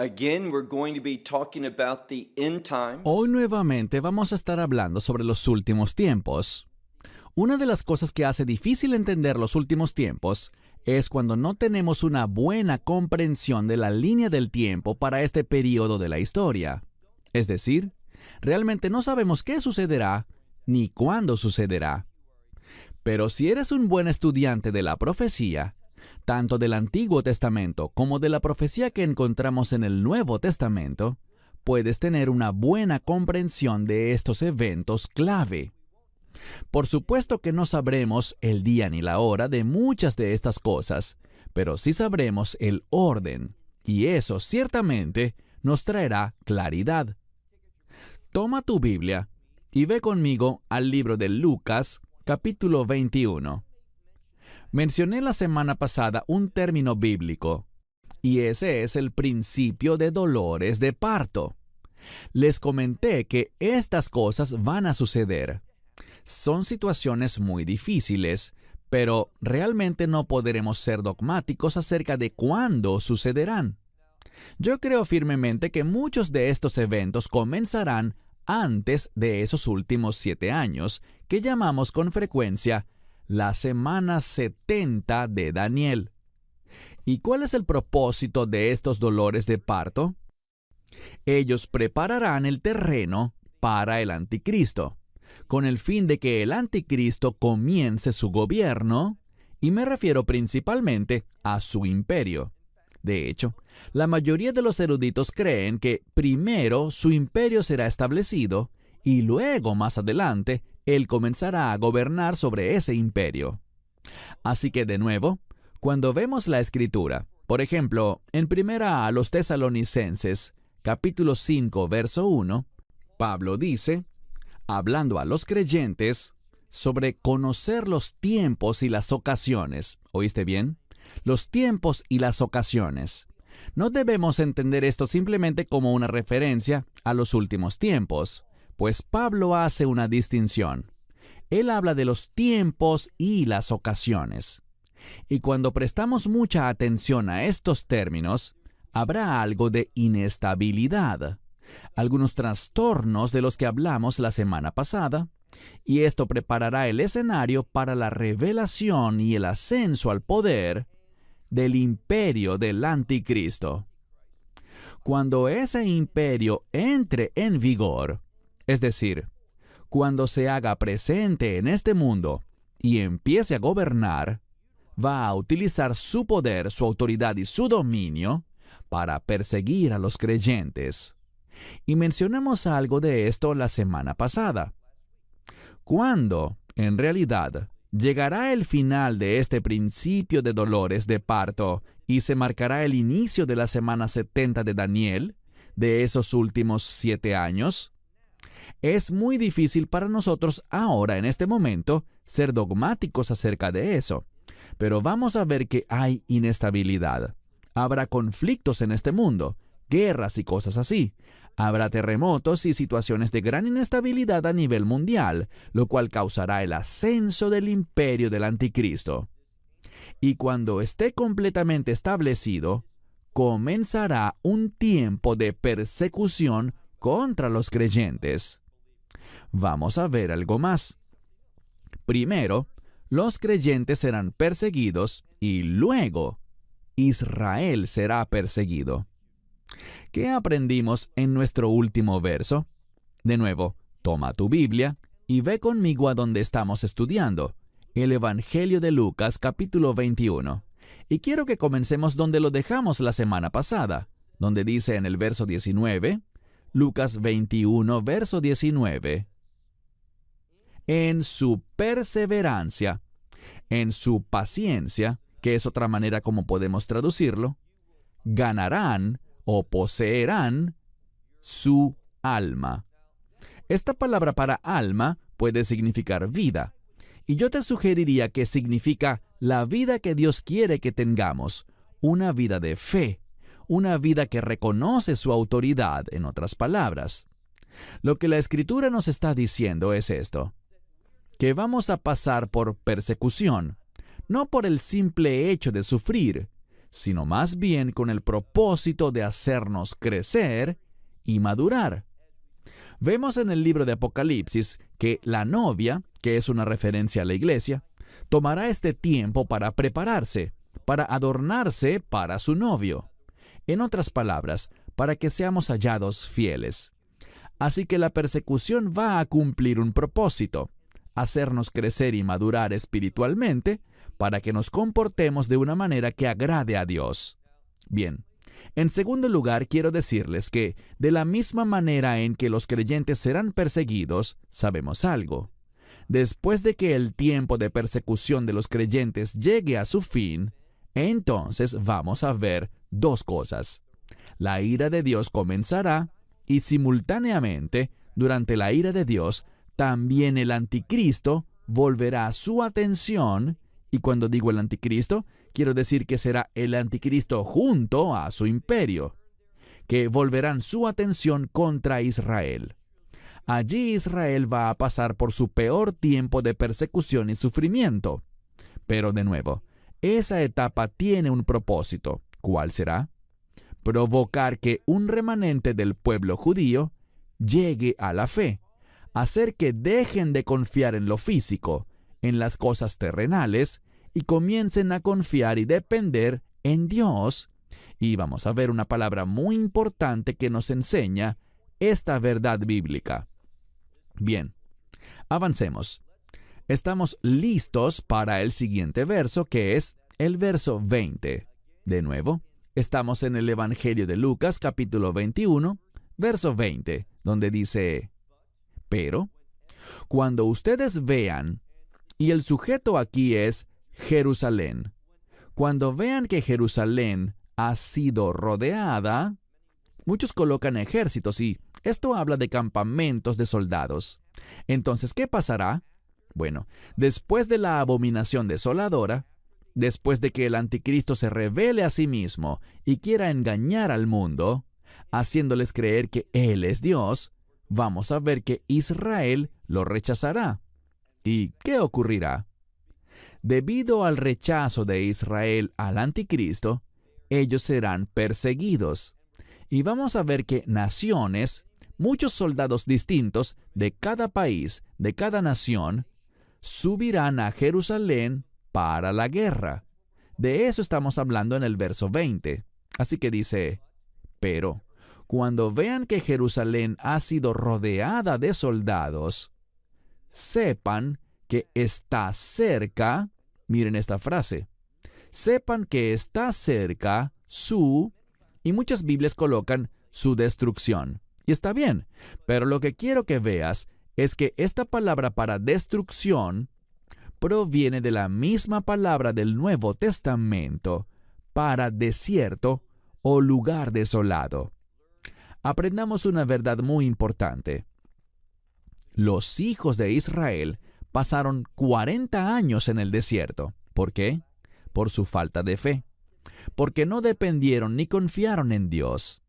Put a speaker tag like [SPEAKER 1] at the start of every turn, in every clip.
[SPEAKER 1] Again, we're going to be talking about the end times.
[SPEAKER 2] Hoy nuevamente vamos a estar hablando sobre los últimos tiempos. Una de las cosas que hace difícil entender los últimos tiempos es cuando no tenemos una buena comprensión de la línea del tiempo para este periodo de la historia. Es decir, realmente no sabemos qué sucederá ni cuándo sucederá. Pero si eres un buen estudiante de la profecía, tanto del Antiguo Testamento como de la profecía que encontramos en el Nuevo Testamento, puedes tener una buena comprensión de estos eventos clave. Por supuesto que no sabremos el día ni la hora de muchas de estas cosas, pero sí sabremos el orden, y eso ciertamente nos traerá claridad. Toma tu Biblia y ve conmigo al libro de Lucas, capítulo 21. Mencioné la semana pasada un término bíblico, y ese es el principio de dolores de parto. Les comenté que estas cosas van a suceder. Son situaciones muy difíciles, pero realmente no podremos ser dogmáticos acerca de cuándo sucederán. Yo creo firmemente que muchos de estos eventos comenzarán antes de esos últimos 7 años, que llamamos con frecuencia la semana 70 de Daniel. ¿Y cuál es el propósito de estos dolores de parto? Ellos prepararán el terreno para el anticristo, con el fin de que el anticristo comience su gobierno, y me refiero principalmente a su imperio. De hecho, la mayoría de los eruditos creen que primero su imperio será establecido y luego, más adelante, él comenzará a gobernar sobre ese imperio. Así que, de nuevo, cuando vemos la Escritura, por ejemplo, en primera a los Tesalonicenses, capítulo 5, verso 1, Pablo dice, hablando a los creyentes, sobre conocer los tiempos y las ocasiones. ¿Oíste bien? Los tiempos y las ocasiones. No debemos entender esto simplemente como una referencia a los últimos tiempos, pues Pablo hace una distinción. Él habla de los tiempos y las ocasiones. Y cuando prestamos mucha atención a estos términos, habrá algo de inestabilidad, algunos trastornos de los que hablamos la semana pasada, y esto preparará el escenario para la revelación y el ascenso al poder del imperio del anticristo. Cuando ese imperio entre en vigor, es decir, cuando se haga presente en este mundo y empiece a gobernar, va a utilizar su poder, su autoridad y su dominio para perseguir a los creyentes. Y mencionamos algo de esto la semana pasada. ¿Cuándo, en realidad, llegará el final de este principio de dolores de parto y se marcará el inicio de la semana 70 de Daniel, de esos últimos 7 años? Es muy difícil para nosotros ahora, en este momento, ser dogmáticos acerca de eso. Pero vamos a ver que hay inestabilidad. Habrá conflictos en este mundo, guerras y cosas así. Habrá terremotos y situaciones de gran inestabilidad a nivel mundial, lo cual causará el ascenso del imperio del anticristo. Y cuando esté completamente establecido, comenzará un tiempo de persecución contra los creyentes. Vamos a ver algo más. Primero, los creyentes serán perseguidos y luego Israel será perseguido. ¿Qué aprendimos en nuestro último verso? De nuevo, toma tu Biblia y ve conmigo a donde estamos estudiando, el Evangelio de Lucas, capítulo 21. Y quiero que comencemos donde lo dejamos la semana pasada, donde dice en el verso 19, Lucas 21, verso 19. En su perseverancia, en su paciencia, que es otra manera como podemos traducirlo, ganarán o poseerán su alma. Esta palabra para alma puede significar vida, y yo te sugeriría que significa la vida que Dios quiere que tengamos, una vida de fe, una vida que reconoce su autoridad, en otras palabras. Lo que la Escritura nos está diciendo es esto, que vamos a pasar por persecución, no por el simple hecho de sufrir, sino más bien con el propósito de hacernos crecer y madurar. Vemos en el libro de Apocalipsis que la novia, que es una referencia a la iglesia, tomará este tiempo para prepararse, para adornarse para su novio. En otras palabras, para que seamos hallados fieles. Así que la persecución va a cumplir un propósito, hacernos crecer y madurar espiritualmente para que nos comportemos de una manera que agrade a Dios. Bien, en segundo lugar, quiero decirles que de la misma manera en que los creyentes serán perseguidos, sabemos algo. Después de que el tiempo de persecución de los creyentes llegue a su fin, entonces vamos a ver dos cosas. La ira de Dios comenzará y simultáneamente, durante la ira de Dios, también el anticristo volverá su atención, y cuando digo el anticristo, quiero decir que será el anticristo junto a su imperio, que volverán su atención contra Israel. Allí Israel va a pasar por su peor tiempo de persecución y sufrimiento. Pero de nuevo, esa etapa tiene un propósito. ¿Cuál será? Provocar que un remanente del pueblo judío llegue a la fe, hacer que dejen de confiar en lo físico, en las cosas terrenales, y comiencen a confiar y depender en Dios. Y vamos a ver una palabra muy importante que nos enseña esta verdad bíblica. Bien, avancemos. Estamos listos para el siguiente verso, que es el verso 20. De nuevo, estamos en el Evangelio de Lucas, capítulo 21, verso 20, donde dice: pero, cuando ustedes vean, y el sujeto aquí es Jerusalén, cuando vean que Jerusalén ha sido rodeada, muchos colocan ejércitos y esto habla de campamentos de soldados. Entonces, ¿qué pasará? Bueno, después de la abominación desoladora, después de que el anticristo se revele a sí mismo y quiera engañar al mundo, haciéndoles creer que Él es Dios, vamos a ver que Israel lo rechazará. ¿Y qué ocurrirá? Debido al rechazo de Israel al anticristo, ellos serán perseguidos. Y vamos a ver que naciones, muchos soldados distintos de cada país, de cada nación, subirán a Jerusalén para la guerra. De eso estamos hablando en el verso 20. Así que dice: pero cuando vean que Jerusalén ha sido rodeada de soldados, sepan que está cerca, miren esta frase, sepan que está cerca y muchas Biblias colocan su destrucción. Y está bien, pero lo que quiero que veas es que esta palabra para destrucción proviene de la misma palabra del Nuevo Testamento para desierto o lugar desolado. Aprendamos una verdad muy importante. Los hijos de Israel pasaron 40 años en el desierto. ¿Por qué? Por su falta de fe. Porque no dependieron ni confiaron en Dios.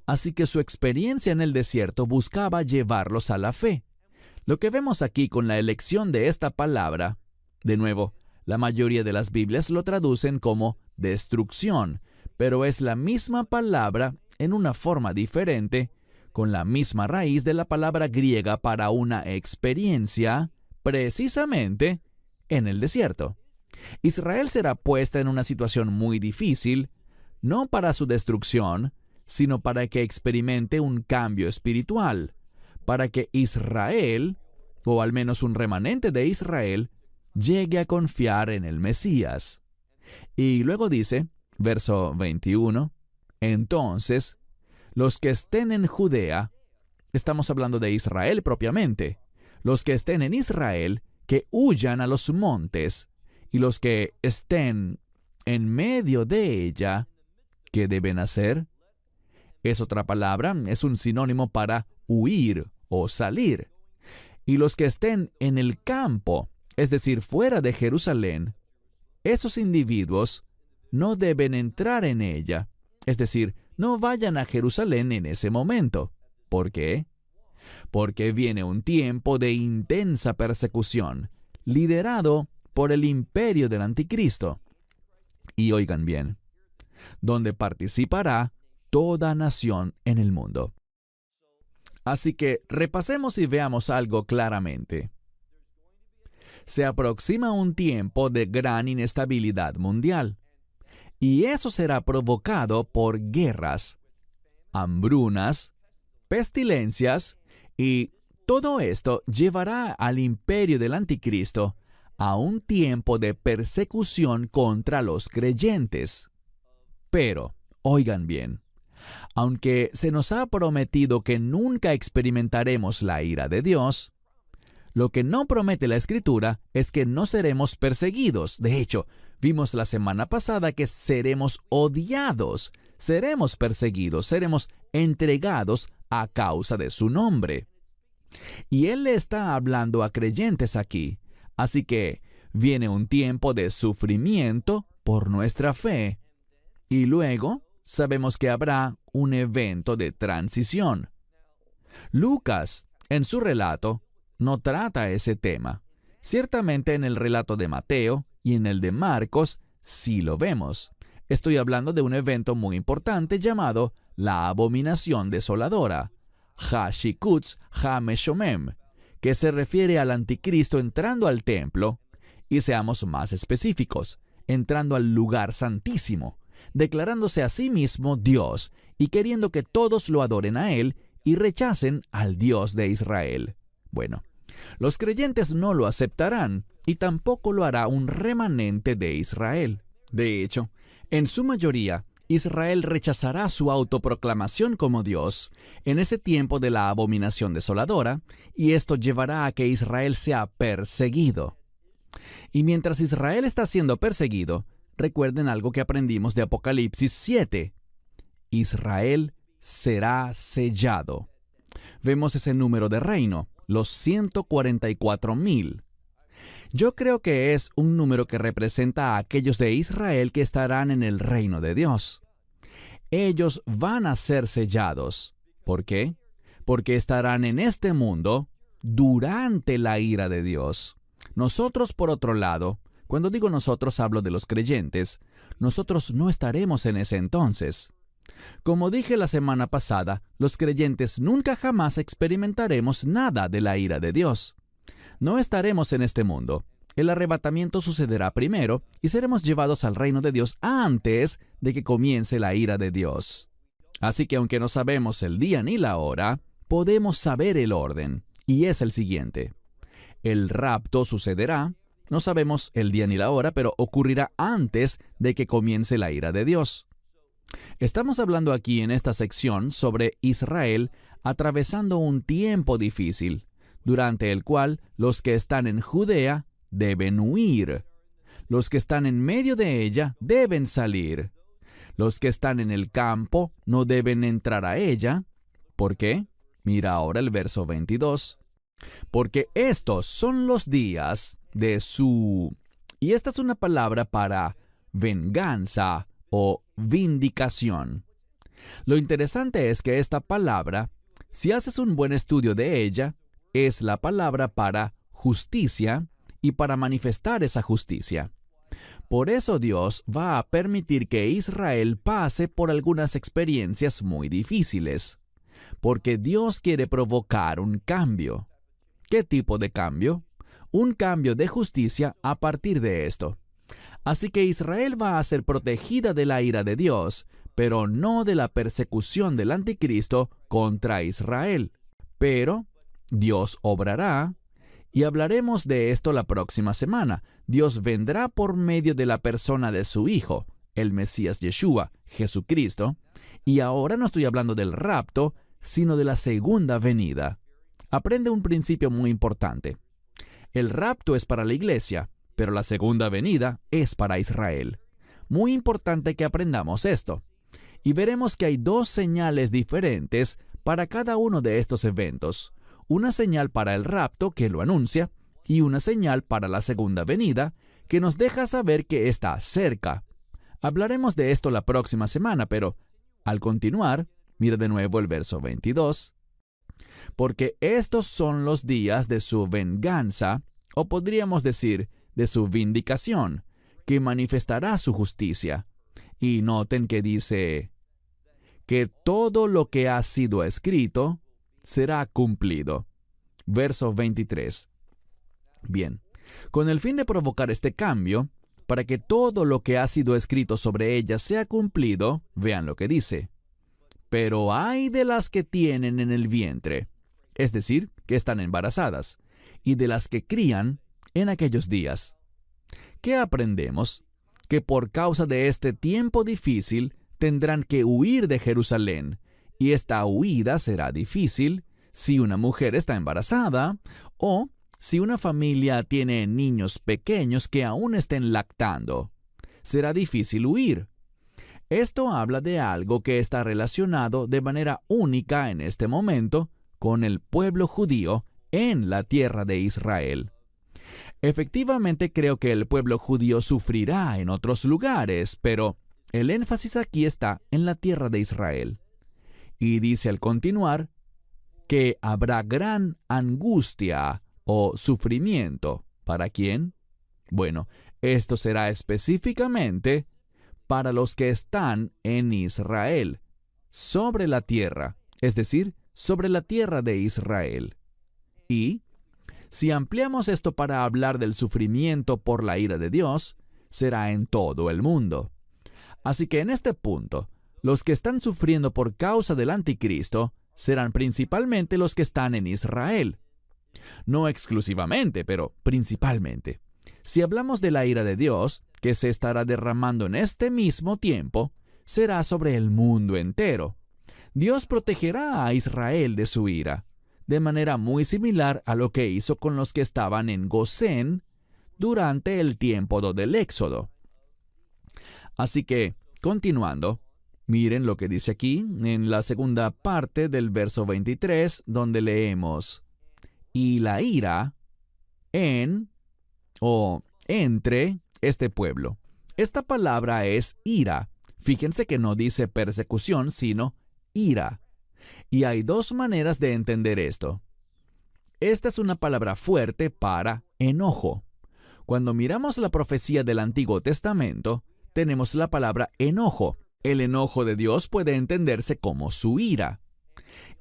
[SPEAKER 2] Así que su experiencia en el desierto buscaba llevarlos a la fe. Lo que vemos aquí con la elección de esta palabra, de nuevo, la mayoría de las Biblias lo traducen como destrucción, pero es la misma palabra en una forma diferente, con la misma raíz de la palabra griega para una experiencia, precisamente en el desierto. Israel será puesta en una situación muy difícil, no para su destrucción, sino para que experimente un cambio espiritual, para que Israel, o al menos un remanente de Israel, llegue a confiar en el Mesías. Y luego dice, verso 21, entonces, los que estén en Judea, estamos hablando de Israel propiamente, los que estén en Israel, que huyan a los montes, y los que estén en medio de ella, ¿qué deben hacer? Es otra palabra, es un sinónimo para huir o salir. Y los que estén en el campo, es decir, fuera de Jerusalén, esos individuos no deben entrar en ella, es decir, no vayan a Jerusalén en ese momento. ¿Por qué? Porque viene un tiempo de intensa persecución, liderado por el imperio del anticristo. Y oigan bien, donde participará toda nación en el mundo. Así que repasemos y veamos algo claramente. Se aproxima un tiempo de gran inestabilidad mundial, y eso será provocado por guerras, hambrunas, pestilencias, y todo esto llevará al imperio del anticristo a un tiempo de persecución contra los creyentes. Pero, oigan bien, aunque se nos ha prometido que nunca experimentaremos la ira de Dios, lo que no promete la Escritura es que no seremos perseguidos. De hecho, vimos la semana pasada que seremos odiados, seremos perseguidos, seremos entregados a causa de su nombre. Y Él le está hablando a creyentes aquí. Así que viene un tiempo de sufrimiento por nuestra fe. Y luego sabemos que habrá un evento de transición. Lucas, en su relato, no trata ese tema. Ciertamente en el relato de Mateo y en el de Marcos sí lo vemos. Estoy hablando de un evento muy importante llamado la abominación desoladora, Ha-Shikutz Ha-Meshomem, que se refiere al anticristo entrando al templo, y seamos más específicos, entrando al lugar santísimo, declarándose a sí mismo Dios y queriendo que todos lo adoren a Él y rechacen al Dios de Israel. Bueno, los creyentes no lo aceptarán y tampoco lo hará un remanente de Israel. De hecho, en su mayoría, Israel rechazará su autoproclamación como Dios en ese tiempo de la abominación desoladora, y esto llevará a que Israel sea perseguido. Y mientras Israel está siendo perseguido, recuerden algo que aprendimos de Apocalipsis 7. Israel será sellado. Vemos ese número de reino, los 144,000. Yo creo que es un número que representa a aquellos de Israel que estarán en el reino de Dios. Ellos van a ser sellados. ¿Por qué? Porque estarán en este mundo durante la ira de Dios. Nosotros, por otro lado, cuando digo nosotros hablo de los creyentes, nosotros no estaremos en ese entonces. Como dije la semana pasada, los creyentes nunca jamás experimentaremos nada de la ira de Dios. No estaremos en este mundo. El arrebatamiento sucederá primero y seremos llevados al reino de Dios antes de que comience la ira de Dios. Así que aunque no sabemos el día ni la hora, podemos saber el orden, y es el siguiente. El rapto sucederá, no sabemos el día ni la hora, pero ocurrirá antes de que comience la ira de Dios. Estamos hablando aquí en esta sección sobre Israel atravesando un tiempo difícil, durante el cual los que están en Judea deben huir. Los que están en medio de ella deben salir. Los que están en el campo no deben entrar a ella. ¿Por qué? Mira ahora el verso 22. Porque estos son los días de su... Y esta es una palabra para venganza o vindicación. Lo interesante es que esta palabra, si haces un buen estudio de ella, es la palabra para justicia y para manifestar esa justicia. Por eso Dios va a permitir que Israel pase por algunas experiencias muy difíciles, porque Dios quiere provocar un cambio. ¿Qué tipo de cambio? Un cambio de justicia a partir de esto. Así que Israel va a ser protegida de la ira de Dios, pero no de la persecución del anticristo contra Israel. Pero Dios obrará, y hablaremos de esto la próxima semana. Dios vendrá por medio de la persona de su Hijo, el Mesías Yeshua, Jesucristo, y ahora no estoy hablando del rapto, sino de la segunda venida. Aprende un principio muy importante. El rapto es para la iglesia, pero la segunda venida es para Israel. Muy importante que aprendamos esto. Y veremos que hay dos señales diferentes para cada uno de estos eventos. Una señal para el rapto, que lo anuncia, y una señal para la segunda venida, que nos deja saber que está cerca. Hablaremos de esto la próxima semana, pero al continuar, mira de nuevo el verso 22. Porque estos son los días de su venganza, o podríamos decir, de su vindicación, que manifestará su justicia. Y noten que dice que todo lo que ha sido escrito será cumplido. Verso 23. Bien, con el fin de provocar este cambio, para que todo lo que ha sido escrito sobre ella sea cumplido, vean lo que dice. Pero hay de las que tienen en el vientre, es decir, que están embarazadas, y de las que crían en aquellos días. ¿Qué aprendemos? Que por causa de este tiempo difícil tendrán que huir de Jerusalén, y esta huida será difícil si una mujer está embarazada o si una familia tiene niños pequeños que aún estén lactando. Será difícil huir. Esto habla de algo que está relacionado de manera única en este momento con el pueblo judío en la tierra de Israel. Efectivamente, creo que el pueblo judío sufrirá en otros lugares, pero el énfasis aquí está en la tierra de Israel. Y dice al continuar que habrá gran angustia o sufrimiento. ¿Para quién? Bueno, esto será específicamente para los que están en Israel, sobre la tierra, es decir, sobre la tierra de Israel. Y si ampliamos esto para hablar del sufrimiento por la ira de Dios, será en todo el mundo. Así que en este punto, los que están sufriendo por causa del anticristo serán principalmente los que están en Israel. No exclusivamente, pero principalmente. Si hablamos de la ira de Dios, que se estará derramando en este mismo tiempo, será sobre el mundo entero. Dios protegerá a Israel de su ira, de manera muy similar a lo que hizo con los que estaban en Gosén durante el tiempo del Éxodo. Así que, continuando, miren lo que dice aquí en la segunda parte del verso 23, donde leemos: y la ira en o entre este pueblo. Esta palabra es ira. Fíjense que no dice persecución, sino ira. Y hay dos maneras de entender esto. Esta es una palabra fuerte para enojo. Cuando miramos la profecía del Antiguo Testamento, tenemos la palabra enojo. El enojo de Dios puede entenderse como su ira.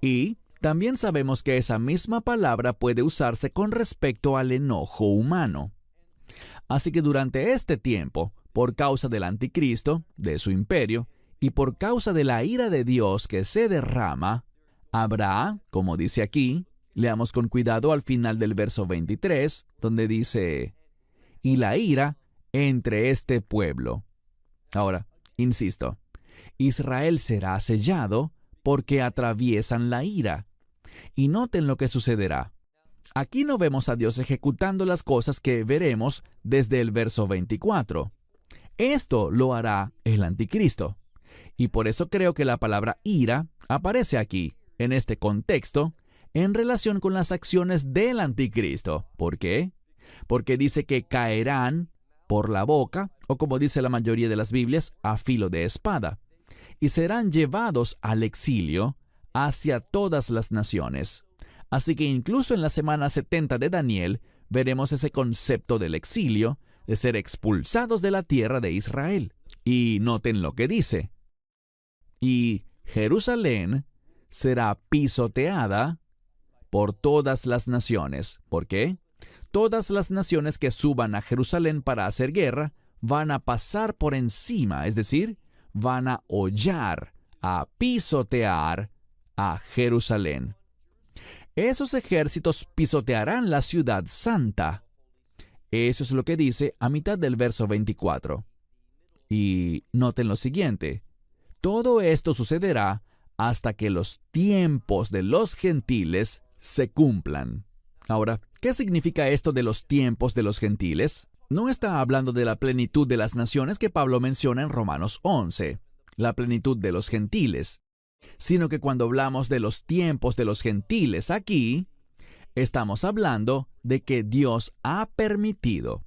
[SPEAKER 2] Y también sabemos que esa misma palabra puede usarse con respecto al enojo humano. Así que durante este tiempo, por causa del anticristo, de su imperio, y por causa de la ira de Dios que se derrama, habrá, como dice aquí, leamos con cuidado al final del verso 23, donde dice: y la ira entre este pueblo. Ahora, insisto, Israel será sellado porque atraviesan la ira. Y noten lo que sucederá. Aquí no vemos a Dios ejecutando las cosas que veremos desde el verso 24. Esto lo hará el anticristo. Y por eso creo que la palabra ira aparece aquí, en este contexto, en relación con las acciones del anticristo. ¿Por qué? Porque dice que caerán por la boca, o como dice la mayoría de las Biblias, a filo de espada, y serán llevados al exilio hacia todas las naciones. Así que incluso en la semana 70 de Daniel veremos ese concepto del exilio, de ser expulsados de la tierra de Israel. Y noten lo que dice: y Jerusalén será pisoteada por todas las naciones. ¿Por qué? Todas las naciones que suban a Jerusalén para hacer guerra van a pasar por encima, es decir, van a hollar, a pisotear a Jerusalén. Esos ejércitos pisotearán la ciudad santa. Eso es lo que dice a mitad del verso 24. Y noten lo siguiente: todo esto sucederá hasta que los tiempos de los gentiles se cumplan. Ahora, ¿qué significa esto de los tiempos de los gentiles? No está hablando de la plenitud de las naciones que Pablo menciona en Romanos 11, la plenitud de los gentiles, sino que cuando hablamos de los tiempos de los gentiles aquí, estamos hablando de que Dios ha permitido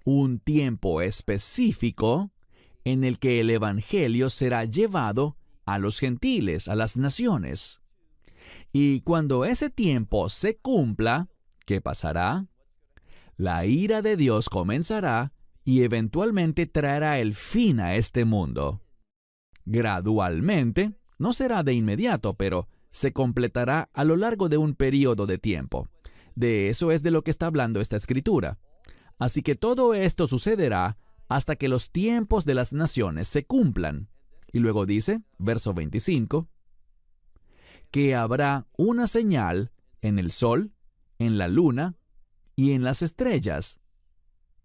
[SPEAKER 2] un tiempo específico en el que el Evangelio será llevado a los gentiles, a las naciones. Y cuando ese tiempo se cumpla, ¿qué pasará? La ira de Dios comenzará y eventualmente traerá el fin a este mundo. gradualmente, no será de inmediato, pero se completará a lo largo de un periodo de tiempo. De eso es de lo que está hablando esta escritura. Así que todo esto sucederá hasta que los tiempos de las naciones se cumplan. Y luego dice, verso 25, que habrá una señal en el sol, en la luna y en las estrellas,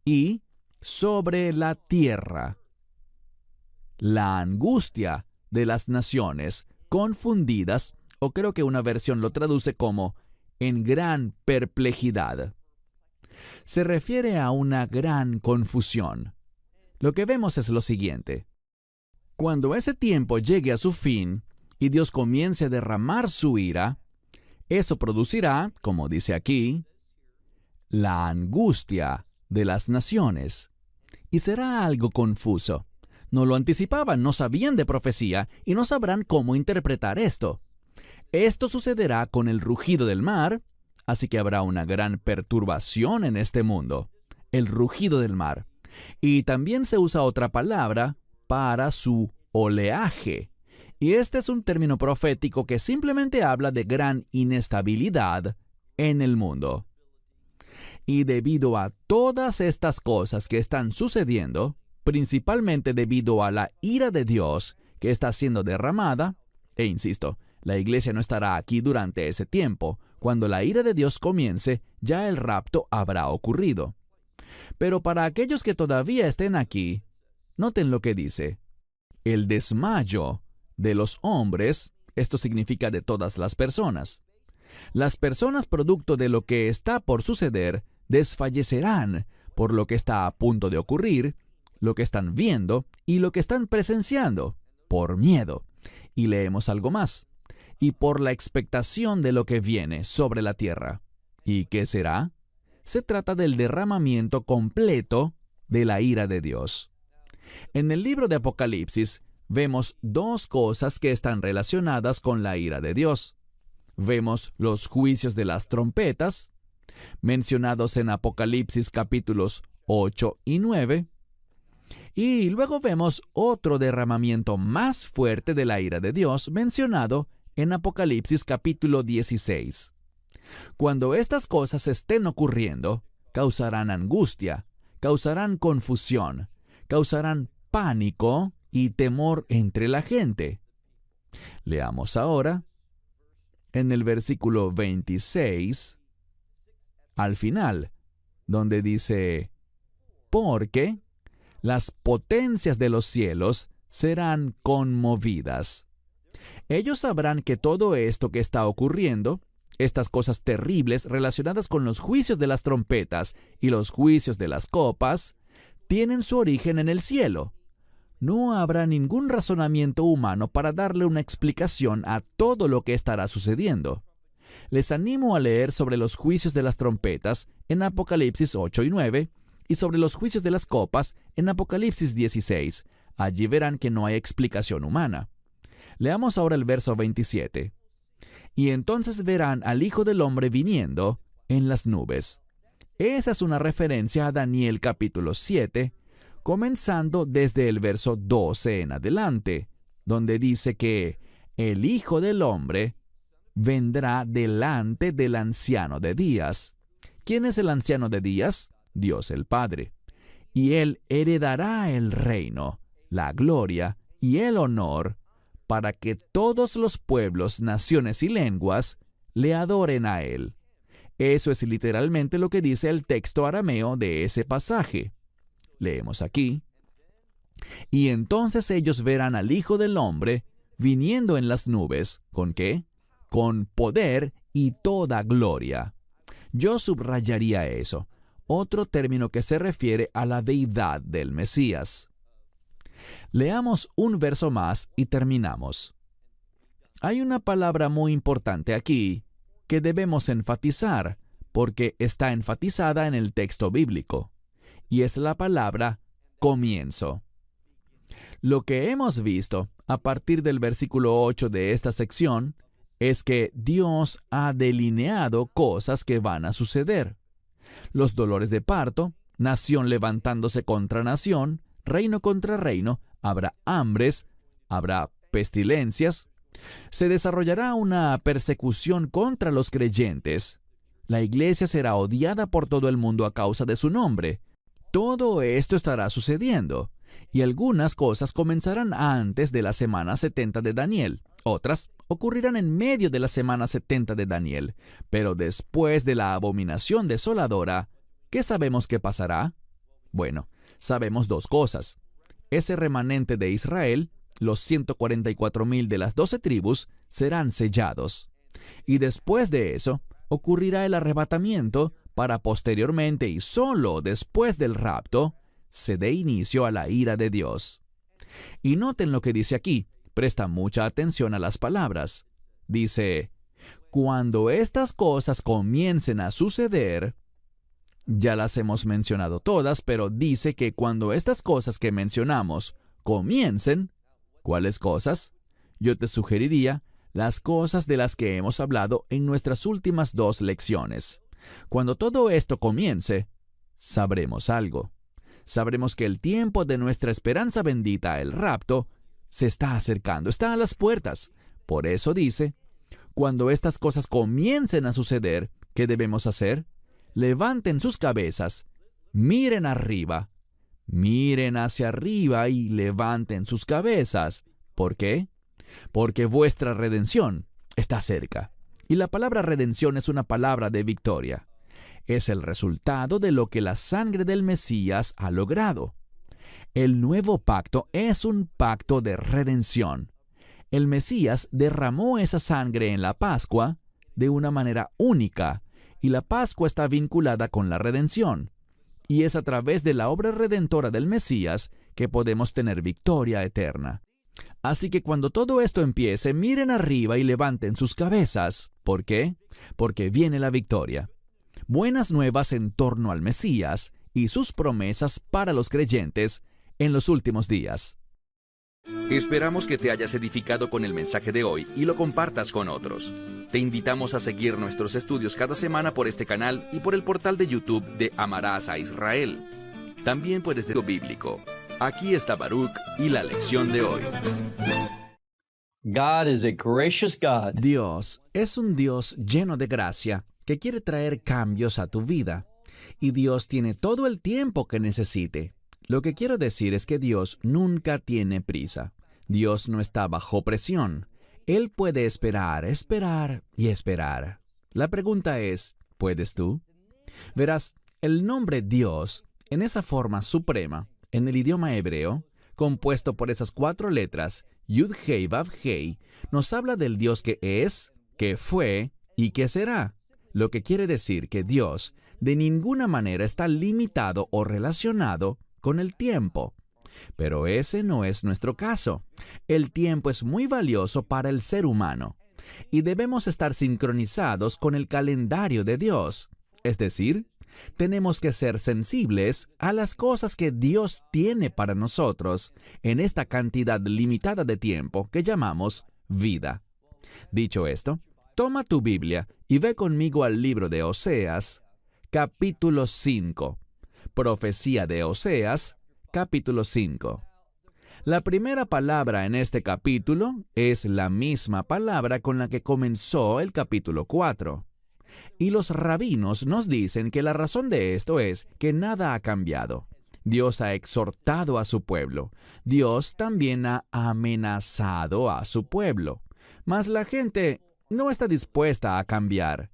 [SPEAKER 2] y sobre la tierra. La angustia de las naciones confundidas, o creo que una versión lo traduce como en gran perplejidad. Se refiere a una gran confusión. Lo que vemos es lo siguiente. Cuando ese tiempo llegue a su fin y Dios comience a derramar su ira, eso producirá, como dice aquí, la angustia de las naciones. Y será algo confuso. No lo anticipaban, no sabían de profecía y no sabrán cómo interpretar esto. Esto sucederá con el rugido del mar, así que habrá una gran perturbación en este mundo. El rugido del mar. Y también se usa otra palabra para su oleaje. Y este es un término profético que simplemente habla de gran inestabilidad en el mundo. Y debido a todas estas cosas que están sucediendo, principalmente debido a la ira de Dios que está siendo derramada, e insisto, la iglesia no estará aquí durante ese tiempo. Cuando la ira de Dios comience, ya el rapto habrá ocurrido. Pero para aquellos que todavía estén aquí, noten lo que dice. El desmayo de los hombres, esto significa de todas las personas. Las personas producto de lo que está por suceder desfallecerán por lo que está a punto de ocurrir, lo que están viendo y lo que están presenciando, por miedo. Y leemos algo más. Y por la expectación de lo que viene sobre la tierra. ¿Y qué será? Se trata del derramamiento completo de la ira de Dios. En el libro de Apocalipsis vemos dos cosas que están relacionadas con la ira de Dios. Vemos los juicios de las trompetas, mencionados en Apocalipsis capítulos 8 y 9, y luego vemos otro derramamiento más fuerte de la ira de Dios mencionado en Apocalipsis capítulo 16. Cuando estas cosas estén ocurriendo, causarán angustia, causarán confusión, causarán pánico y temor entre la gente. Leamos ahora en el versículo 26, al final, donde dice, porque las potencias de los cielos serán conmovidas. Ellos sabrán que todo esto que está ocurriendo, estas cosas terribles relacionadas con los juicios de las trompetas y los juicios de las copas, tienen su origen en el cielo. No habrá ningún razonamiento humano para darle una explicación a todo lo que estará sucediendo. Les animo a leer sobre los juicios de las trompetas en Apocalipsis 8 y 9 y sobre los juicios de las copas en Apocalipsis 16. Allí verán que no hay explicación humana. Leamos ahora el verso 27. Y entonces verán al Hijo del Hombre viniendo en las nubes. Esa es una referencia a Daniel capítulo 7, comenzando desde el verso 12 en adelante, donde dice que el Hijo del Hombre vendrá delante del anciano de días. ¿Quién es el anciano de días? Dios el Padre. Y él heredará el reino, la gloria y el honor, para que todos los pueblos, naciones y lenguas le adoren a él. Eso es literalmente lo que dice el texto arameo de ese pasaje. Leemos aquí. Y entonces ellos verán al Hijo del Hombre viniendo en las nubes. ¿Con qué? Con poder y toda gloria. Yo subrayaría eso. Otro término que se refiere a la deidad del Mesías. Leamos un verso más y terminamos. Hay una palabra muy importante aquí que debemos enfatizar porque está enfatizada en el texto bíblico, y es la palabra comienzo. Lo que hemos visto a partir del versículo 8 de esta sección es que Dios ha delineado cosas que van a suceder. Los dolores de parto, nación levantándose contra nación, reino contra reino, habrá hambres, habrá pestilencias, se desarrollará una persecución contra los creyentes. La iglesia será odiada por todo el mundo a causa de su nombre. Todo esto estará sucediendo, y algunas cosas comenzarán antes de la semana 70 de Daniel. Otras ocurrirán en medio de la semana 70 de Daniel. Pero después de la abominación desoladora, ¿qué sabemos que pasará? Bueno, sabemos dos cosas. Ese remanente de Israel, los 144,000 de las 12 tribus, serán sellados. Y después de eso, ocurrirá el arrebatamiento para posteriormente y solo después del rapto, se dé inicio a la ira de Dios. Y noten lo que dice aquí, presta mucha atención a las palabras. Dice, cuando estas cosas comiencen a suceder, ya las hemos mencionado todas, pero dice que cuando estas cosas que mencionamos comiencen, ¿cuáles cosas? Yo te sugeriría las cosas de las que hemos hablado en nuestras últimas 2 lecciones. Cuando todo esto comience, sabremos algo. Sabremos que el tiempo de nuestra esperanza bendita, el rapto, se está acercando, está a las puertas. Por eso dice, cuando estas cosas comiencen a suceder, ¿qué debemos hacer? Levanten sus cabezas, miren arriba, miren hacia arriba y levanten sus cabezas. ¿Por qué? Porque vuestra redención está cerca. Y la palabra redención es una palabra de victoria. Es el resultado de lo que la sangre del Mesías ha logrado. El nuevo pacto es un pacto de redención. El Mesías derramó esa sangre en la Pascua de una manera única, y la Pascua está vinculada con la redención. Y es a través de la obra redentora del Mesías que podemos tener victoria eterna. Así que cuando todo esto empiece, miren arriba y levanten sus cabezas. ¿Por qué? Porque viene la victoria. Buenas nuevas en torno al Mesías y sus promesas para los creyentes en los últimos días.
[SPEAKER 3] Esperamos que te hayas edificado con el mensaje de hoy y lo compartas con otros. Te invitamos a seguir nuestros estudios cada semana por este canal y por el portal de YouTube de Amarás a Israel. También puedes leer bíblico. Aquí está Baruch y la lección de hoy.
[SPEAKER 4] God is a gracious God.
[SPEAKER 2] Dios es un Dios lleno de gracia que quiere traer cambios a tu vida. Y Dios tiene todo el tiempo que necesite. Lo que quiero decir es que Dios nunca tiene prisa. Dios no está bajo presión. Él puede esperar, esperar y esperar. La pregunta es, ¿puedes tú? Verás, el nombre Dios, en esa forma suprema, en el idioma hebreo, compuesto por esas 4 letras, Yud-Hei Vav-Hei, nos habla del Dios que es, que fue y que será. Lo que quiere decir que Dios de ninguna manera está limitado o relacionado con el tiempo. Pero ese no es nuestro caso. El tiempo es muy valioso para el ser humano y debemos estar sincronizados con el calendario de Dios. Es decir, tenemos que ser sensibles a las cosas que Dios tiene para nosotros en esta cantidad limitada de tiempo que llamamos vida. Dicho esto, toma tu Biblia y ve conmigo al libro de Oseas, capítulo 5. Profecía de Oseas, capítulo 5. La primera palabra en este capítulo es la misma palabra con la que comenzó el capítulo 4. Y los rabinos nos dicen que la razón de esto es que nada ha cambiado. Dios ha exhortado a su pueblo. Dios también ha amenazado a su pueblo. Mas la gente no está dispuesta a cambiar.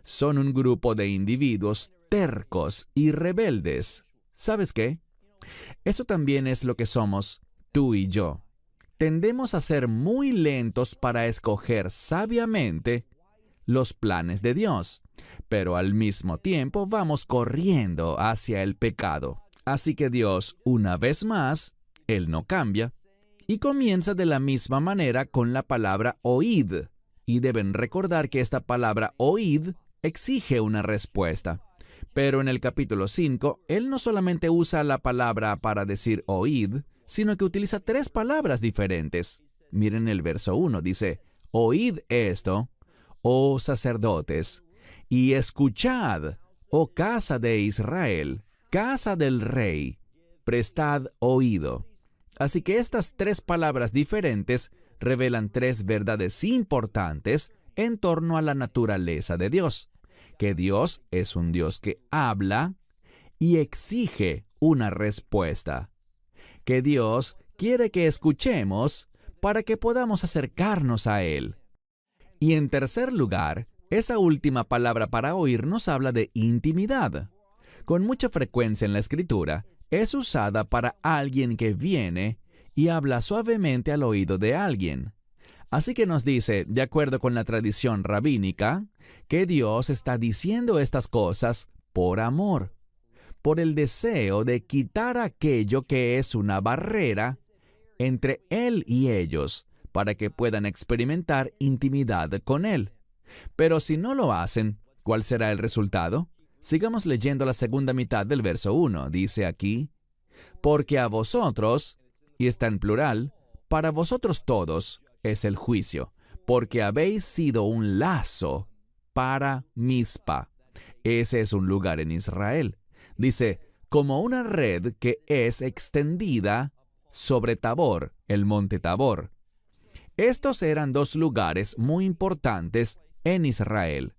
[SPEAKER 2] Son un grupo de individuos tercos y rebeldes. ¿Sabes qué? Eso también es lo que somos tú y yo. Tendemos a ser muy lentos para escoger sabiamente los planes de Dios, pero al mismo tiempo vamos corriendo hacia el pecado. Así que Dios, una vez más, Él no cambia, y comienza de la misma manera con la palabra oíd. Y deben recordar que esta palabra oíd exige una respuesta. Pero en el capítulo 5, Él no solamente usa la palabra para decir oíd, sino que utiliza 3 palabras diferentes. Miren el verso 1, dice, oíd esto, oh sacerdotes, y escuchad, oh casa de Israel, casa del rey, prestad oído. Así que estas tres palabras diferentes revelan tres verdades importantes en torno a la naturaleza de Dios. Que Dios es un Dios que habla y exige una respuesta. Que Dios quiere que escuchemos para que podamos acercarnos a Él. Y en tercer lugar, esa última palabra para oír nos habla de intimidad. Con mucha frecuencia en la Escritura, es usada para alguien que viene y habla suavemente al oído de alguien. Así que nos dice, de acuerdo con la tradición rabínica, que Dios está diciendo estas cosas por amor, por el deseo de quitar aquello que es una barrera entre Él y ellos, para que puedan experimentar intimidad con Él. Pero si no lo hacen, ¿cuál será el resultado? Sigamos leyendo la segunda mitad del verso 1. Dice aquí, porque a vosotros, y está en plural, para vosotros todos es el juicio, porque habéis sido un lazo para Mizpa. Ese es un lugar en Israel. Dice, como una red que es extendida sobre Tabor, el monte Tabor. Estos eran dos lugares muy importantes en Israel.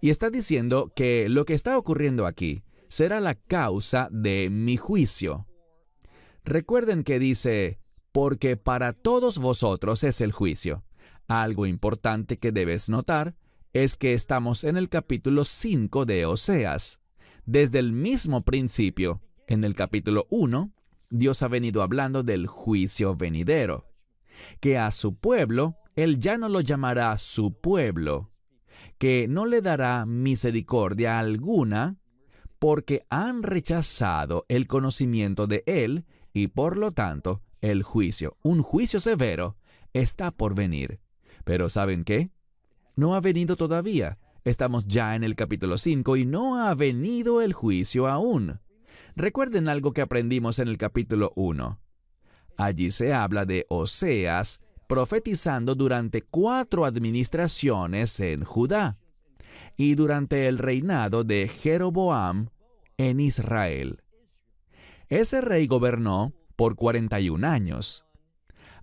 [SPEAKER 2] Y está diciendo que lo que está ocurriendo aquí será la causa de mi juicio. Recuerden que dice, porque para todos vosotros es el juicio. Algo importante que debes notar es que estamos en el capítulo 5 de Oseas. Desde el mismo principio, en el capítulo 1, Dios ha venido hablando del juicio venidero, que a su pueblo Él ya no lo llamará su pueblo, que no le dará misericordia alguna, porque han rechazado el conocimiento de Él y por lo tanto el juicio, un juicio severo, está por venir. Pero ¿saben qué? No ha venido todavía. Estamos ya en el capítulo 5 y no ha venido el juicio aún. Recuerden algo que aprendimos en el capítulo 1. Allí se habla de Oseas profetizando durante 4 administraciones en Judá y durante el reinado de Jeroboam en Israel. Ese rey gobernó por 41 años.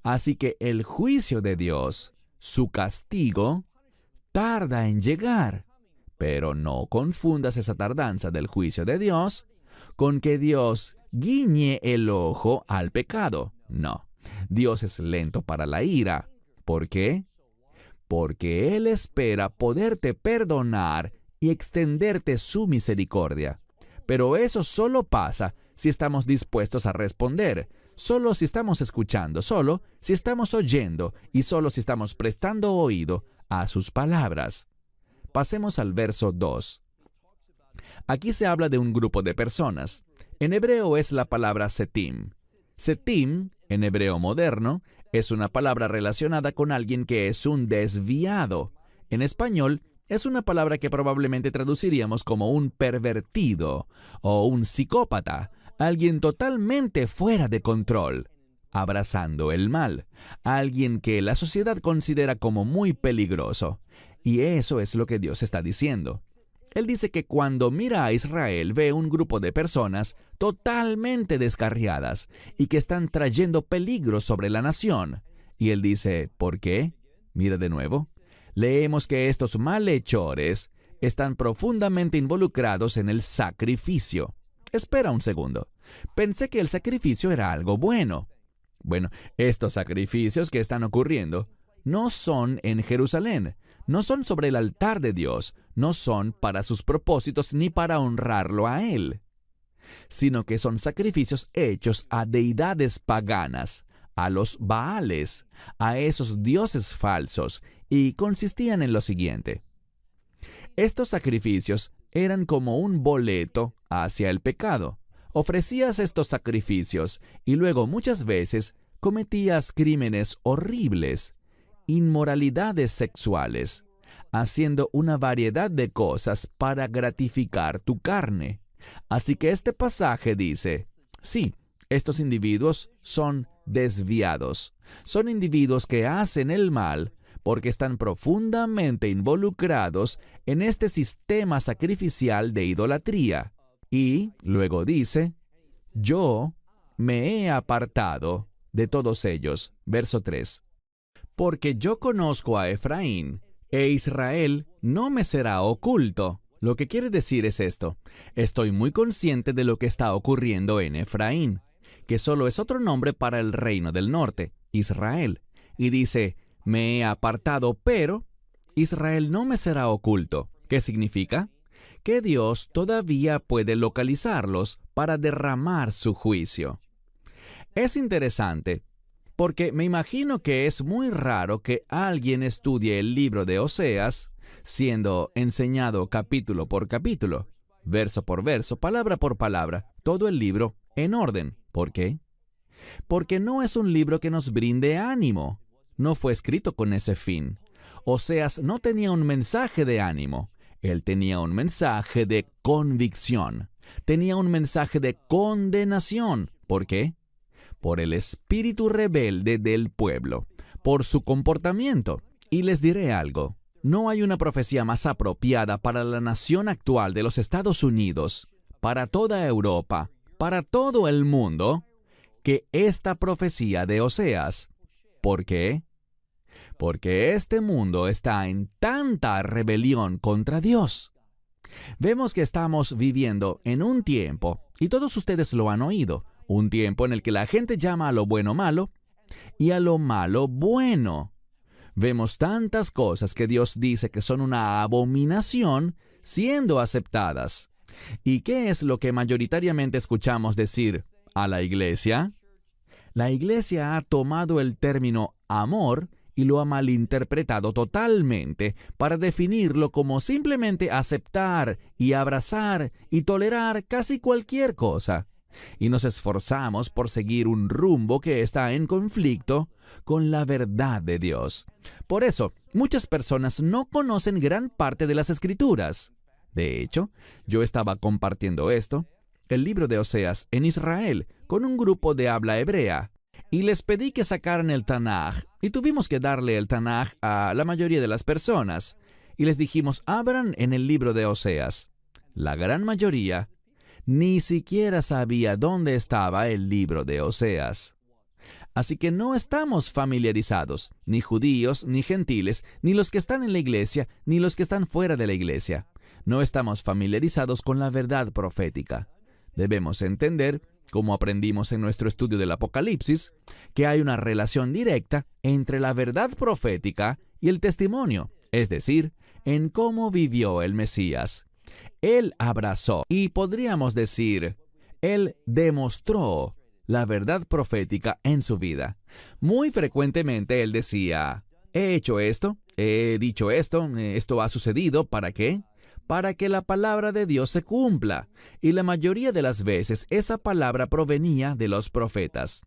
[SPEAKER 2] Así que el juicio de Dios, su castigo, tarda en llegar. Pero no confundas esa tardanza del juicio de Dios con que Dios guiñe el ojo al pecado. No, Dios es lento para la ira. ¿Por qué? Porque Él espera poderte perdonar y extenderte su misericordia. Pero eso solo pasa si estamos dispuestos a responder, solo si estamos escuchando, solo si estamos oyendo y solo si estamos prestando oído a sus palabras. Pasemos al verso 2. Aquí se habla de un grupo de personas. En hebreo es la palabra setim. Setim, en hebreo moderno, es una palabra relacionada con alguien que es un desviado. En español, es una palabra que probablemente traduciríamos como un pervertido o un psicópata, alguien totalmente fuera de control, abrazando el mal, alguien que la sociedad considera como muy peligroso. Y eso es lo que Dios está diciendo. Él dice que cuando mira a Israel ve un grupo de personas totalmente descarriadas y que están trayendo peligro sobre la nación. Y él dice, ¿por qué? Mira de nuevo. Leemos que estos malhechores están profundamente involucrados en el sacrificio. Espera un segundo. Pensé que el sacrificio era algo bueno. Bueno, estos sacrificios que están ocurriendo no son en Jerusalén, no son sobre el altar de Dios, no son para sus propósitos ni para honrarlo a Él, sino que son sacrificios hechos a deidades paganas, a los Baales, a esos dioses falsos, y consistían en lo siguiente. Estos sacrificios eran como un boleto hacia el pecado. Ofrecías estos sacrificios y luego muchas veces cometías crímenes horribles, inmoralidades sexuales, haciendo una variedad de cosas para gratificar tu carne. Así que este pasaje dice, sí, estos individuos son desviados, son individuos que hacen el mal porque están profundamente involucrados en este sistema sacrificial de idolatría. Y luego dice, yo me he apartado de todos ellos. Verso 3. Porque yo conozco a Efraín, e Israel no me será oculto. Lo que quiere decir es esto: estoy muy consciente de lo que está ocurriendo en Efraín, que solo es otro nombre para el reino del norte, Israel. Y dice, me he apartado, pero Israel no me será oculto. ¿Qué significa? Que Dios todavía puede localizarlos para derramar su juicio. Es interesante, porque me imagino que es muy raro que alguien estudie el libro de Oseas siendo enseñado capítulo por capítulo, verso por verso, palabra por palabra, todo el libro en orden. ¿Por qué? Porque no es un libro que nos brinde ánimo. No fue escrito con ese fin. Oseas no tenía un mensaje de ánimo. Él tenía un mensaje de convicción. Tenía un mensaje de condenación. ¿Por qué? Por el espíritu rebelde del pueblo, por su comportamiento. Y les diré algo. No hay una profecía más apropiada para la nación actual de los Estados Unidos, para toda Europa, para todo el mundo, que esta profecía de Oseas. ¿Por qué? Porque este mundo está en tanta rebelión contra Dios. Vemos que estamos viviendo en un tiempo, y todos ustedes lo han oído, un tiempo en el que la gente llama a lo bueno malo y a lo malo bueno. Vemos tantas cosas que Dios dice que son una abominación siendo aceptadas. ¿Y qué es lo que mayoritariamente escuchamos decir a la iglesia? La iglesia ha tomado el término amor y lo ha malinterpretado totalmente para definirlo como simplemente aceptar y abrazar y tolerar casi cualquier cosa. Y nos esforzamos por seguir un rumbo que está en conflicto con la verdad de Dios. Por eso, muchas personas no conocen gran parte de las Escrituras. De hecho, yo estaba compartiendo el libro de Oseas, en Israel, con un grupo de habla hebrea, y les pedí que sacaran el Tanaj, y tuvimos que darle el Tanaj a la mayoría de las personas, y les dijimos, abran en el libro de Oseas. La gran mayoría ni siquiera sabía dónde estaba el libro de Oseas. Así que no estamos familiarizados, ni judíos, ni gentiles, ni los que están en la iglesia, ni los que están fuera de la iglesia. No estamos familiarizados con la verdad profética. Debemos entender, como aprendimos en nuestro estudio del Apocalipsis, que hay una relación directa entre la verdad profética y el testimonio, es decir, en cómo vivió el Mesías. Él abrazó, y podríamos decir, Él demostró la verdad profética en su vida. Muy frecuentemente Él decía, he hecho esto, he dicho esto, esto ha sucedido, ¿para qué? Para que la palabra de Dios se cumpla. Y la mayoría de las veces esa palabra provenía de los profetas.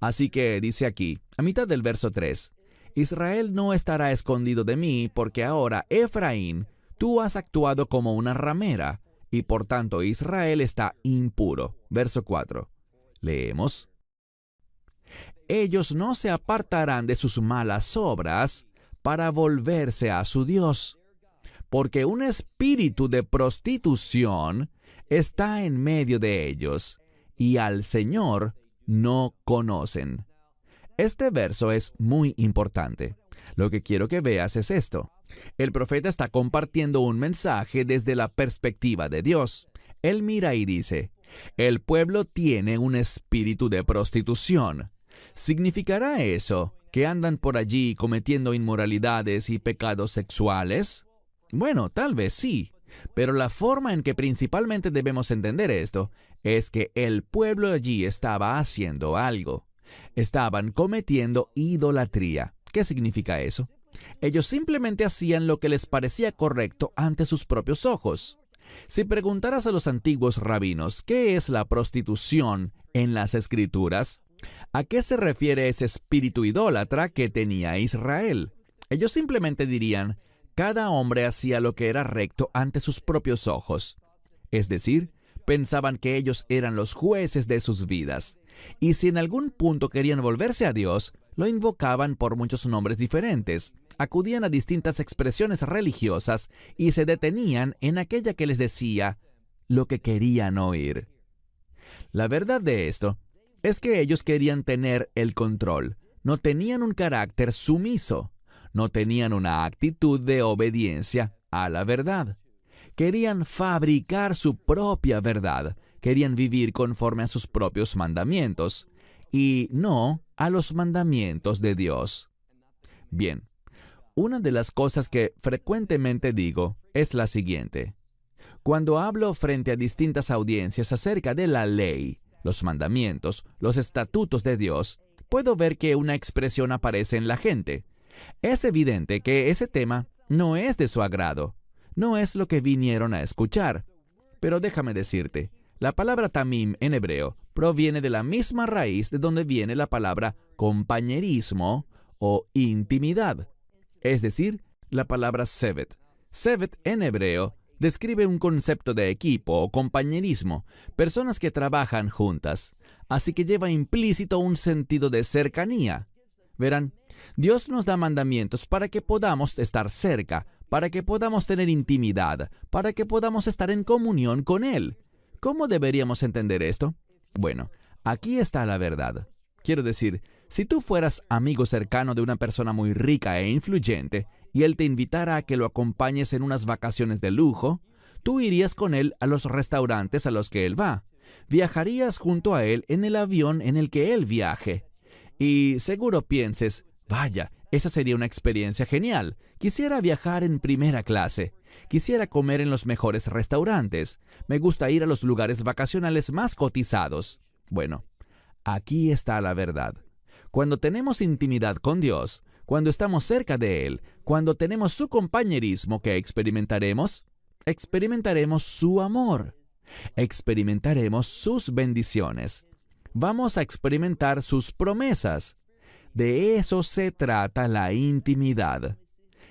[SPEAKER 2] Así que dice aquí, a mitad del verso 3, Israel no estará escondido de mí, porque ahora, Efraín, tú has actuado como una ramera, y por tanto Israel está impuro. Verso 4. Leemos. Ellos no se apartarán de sus malas obras para volverse a su Dios, porque un espíritu de prostitución está en medio de ellos, y al Señor no conocen. Este verso es muy importante. Lo que quiero que veas es esto. El profeta está compartiendo un mensaje desde la perspectiva de Dios. Él mira y dice, el pueblo tiene un espíritu de prostitución. ¿Significará eso que andan por allí cometiendo inmoralidades y pecados sexuales? Bueno, tal vez sí, pero la forma en que principalmente debemos entender esto es que el pueblo allí estaba haciendo algo. Estaban cometiendo idolatría. ¿Qué significa eso? Ellos simplemente hacían lo que les parecía correcto ante sus propios ojos. Si preguntaras a los antiguos rabinos qué es la prostitución en las Escrituras, ¿a qué se refiere ese espíritu idólatra que tenía Israel? Ellos simplemente dirían, cada hombre hacía lo que era recto ante sus propios ojos. Es decir, pensaban que ellos eran los jueces de sus vidas. Y si en algún punto querían volverse a Dios, lo invocaban por muchos nombres diferentes, acudían a distintas expresiones religiosas y se detenían en aquella que les decía lo que querían oír. La verdad de esto es que ellos querían tener el control. No tenían un carácter sumiso. No tenían una actitud de obediencia a la verdad. Querían fabricar su propia verdad. Querían vivir conforme a sus propios mandamientos y no a los mandamientos de Dios. Bien, una de las cosas que frecuentemente digo es la siguiente. Cuando hablo frente a distintas audiencias acerca de la ley, los mandamientos, los estatutos de Dios, puedo ver que una expresión aparece en la gente. Es evidente que ese tema no es de su agrado, no es lo que vinieron a escuchar. Pero déjame decirte, la palabra tamim en hebreo proviene de la misma raíz de donde viene la palabra compañerismo o intimidad, es decir, la palabra sevet. Sevet en hebreo describe un concepto de equipo o compañerismo, personas que trabajan juntas, así que lleva implícito un sentido de cercanía. Verán, Dios nos da mandamientos para que podamos estar cerca, para que podamos tener intimidad, para que podamos estar en comunión con Él. ¿Cómo deberíamos entender esto? Bueno, aquí está la verdad. Quiero decir, si tú fueras amigo cercano de una persona muy rica e influyente, y él te invitara a que lo acompañes en unas vacaciones de lujo, tú irías con él a los restaurantes a los que él va. Viajarías junto a él en el avión en el que él viaje. Y seguro pienses, vaya, esa sería una experiencia genial. Quisiera viajar en primera clase. Quisiera comer en los mejores restaurantes. Me gusta ir a los lugares vacacionales más cotizados. Bueno, aquí está la verdad. Cuando tenemos intimidad con Dios, cuando estamos cerca de Él, cuando tenemos su compañerismo, ¿qué experimentaremos? Experimentaremos su amor. Experimentaremos sus bendiciones. Vamos a experimentar sus promesas. De eso se trata la intimidad.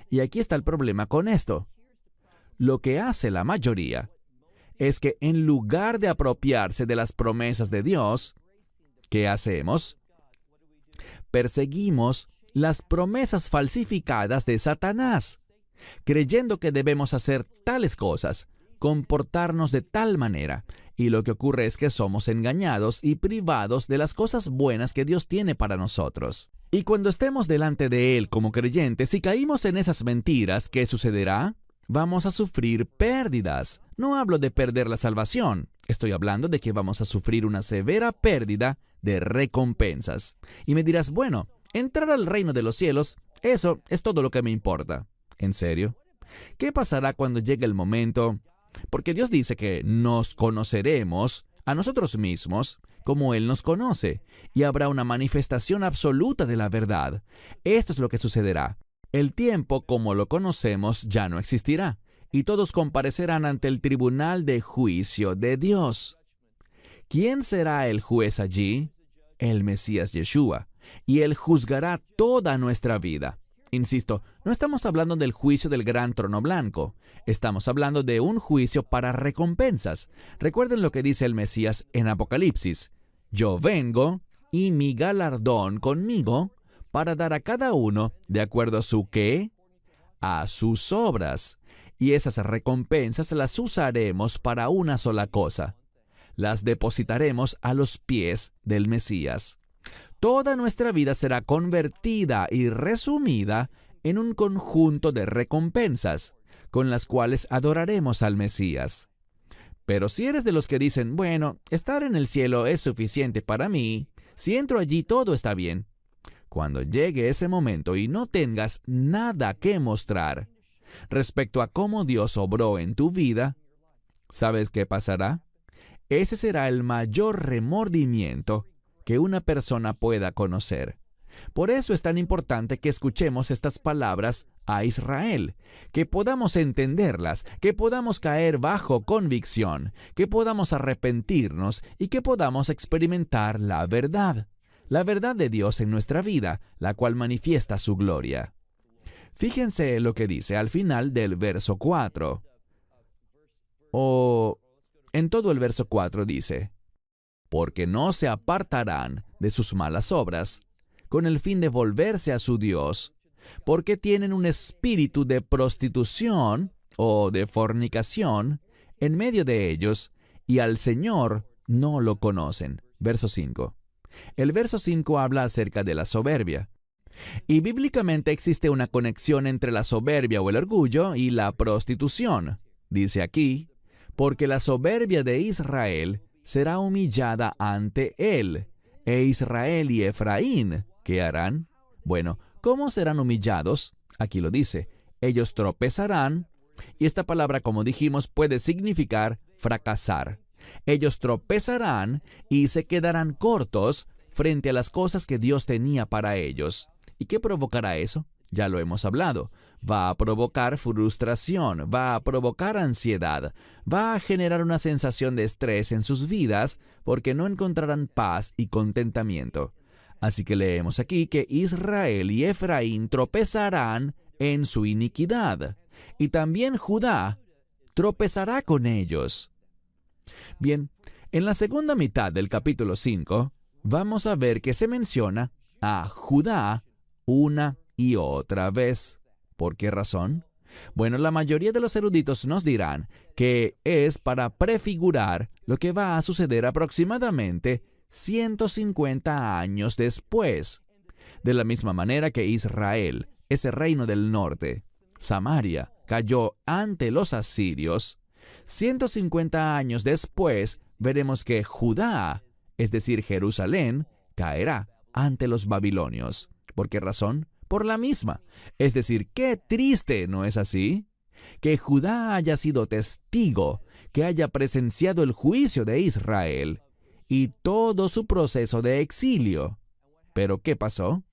[SPEAKER 2] Y aquí está el problema con esto. Lo que hace la mayoría es que en lugar de apropiarse de las promesas de Dios, ¿qué hacemos? Perseguimos las promesas falsificadas de Satanás, creyendo que debemos hacer tales cosas, comportarnos de tal manera, y lo que ocurre es que somos engañados y privados de las cosas buenas que Dios tiene para nosotros. Y cuando estemos delante de Él como creyentes y caímos en esas mentiras, ¿qué sucederá? Vamos a sufrir pérdidas. No hablo de perder la salvación. Estoy hablando de que vamos a sufrir una severa pérdida de recompensas. Y me dirás, bueno, entrar al reino de los cielos, eso es todo lo que me importa. ¿En serio? ¿Qué pasará cuando llegue el momento? Porque Dios dice que nos conoceremos a nosotros mismos como Él nos conoce, y habrá una manifestación absoluta de la verdad. Esto es lo que sucederá. El tiempo como lo conocemos ya no existirá, y todos comparecerán ante el tribunal de juicio de Dios. ¿Quién será el juez allí? El Mesías Yeshua, y Él juzgará toda nuestra vida. Insisto, no estamos hablando del juicio del gran trono blanco. Estamos hablando de un juicio para recompensas. Recuerden lo que dice el Mesías en Apocalipsis. Yo vengo y mi galardón conmigo para dar a cada uno de acuerdo a su ¿qué? A sus obras. Y esas recompensas las usaremos para una sola cosa. Las depositaremos a los pies del Mesías. Toda nuestra vida será convertida y resumida en un conjunto de recompensas, con las cuales adoraremos al Mesías. Pero si eres de los que dicen, bueno, estar en el cielo es suficiente para mí, si entro allí todo está bien. Cuando llegue ese momento y no tengas nada que mostrar respecto a cómo Dios obró en tu vida, ¿sabes qué pasará? Ese será el mayor remordimiento que una persona pueda conocer. Por eso es tan importante que escuchemos estas palabras a Israel, que podamos entenderlas, que podamos caer bajo convicción, que podamos arrepentirnos y que podamos experimentar la verdad de Dios en nuestra vida, la cual manifiesta su gloria. Fíjense lo que dice al final del verso 4. En todo el verso 4 dice, porque no se apartarán de sus malas obras, con el fin de volverse a su Dios, porque tienen un espíritu de prostitución o de fornicación en medio de ellos, y al Señor no lo conocen. Verso 5. El verso 5 habla acerca de la soberbia. Y bíblicamente existe una conexión entre la soberbia o el orgullo y la prostitución. Dice aquí, porque la soberbia de Israel será humillada ante él, e Israel y Efraín, ¿qué harán? Bueno, ¿cómo serán humillados? Aquí lo dice, ellos tropezarán, y esta palabra, como dijimos, puede significar fracasar. Ellos tropezarán y se quedarán cortos frente a las cosas que Dios tenía para ellos. ¿Y qué provocará eso? Ya lo hemos hablado. Va a provocar frustración, va a provocar ansiedad, va a generar una sensación de estrés en sus vidas porque no encontrarán paz y contentamiento. Así que leemos aquí que Israel y Efraín tropezarán en su iniquidad, y también Judá tropezará con ellos. Bien, en la segunda mitad del capítulo 5, vamos a ver que se menciona a Judá una y otra vez. ¿Por qué razón? Bueno, la mayoría de los eruditos nos dirán que es para prefigurar lo que va a suceder aproximadamente 150 años después. De la misma manera que Israel, ese reino del norte, Samaria, cayó ante los asirios, 150 años después veremos que Judá, es decir, Jerusalén, caerá ante los babilonios. ¿Por qué razón? Por la misma. Es decir, qué triste, ¿no es así? Que Judá haya sido testigo, que haya presenciado el juicio de Israel y todo su proceso de exilio. ¿Pero qué pasó?